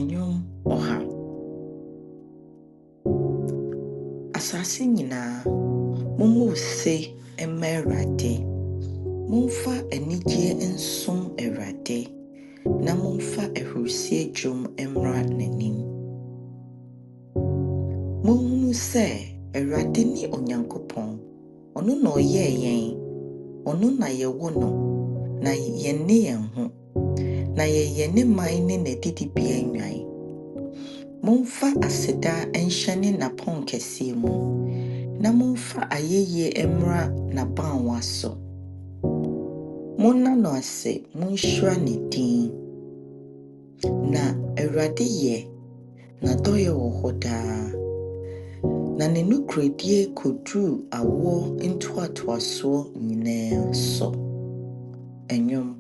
Enyom Oha Asasi nyina Mumu se emerade Mumfa enije ensom erade na mumfa ehurusie dwom emra nanim Mumu se erade ni onyankopon ono na oye yen ono na yewo no na yenne yen ho na yenne man ne nadidi bia nwan Mumfa aseda enhyane na pon kese mu na mumfa ayeye emra na banwa so Monna no ase munhwira ne din na Awurade ye na doye wo hoda na ne nukredie kodru awo ntoatoaso nyina so Enyom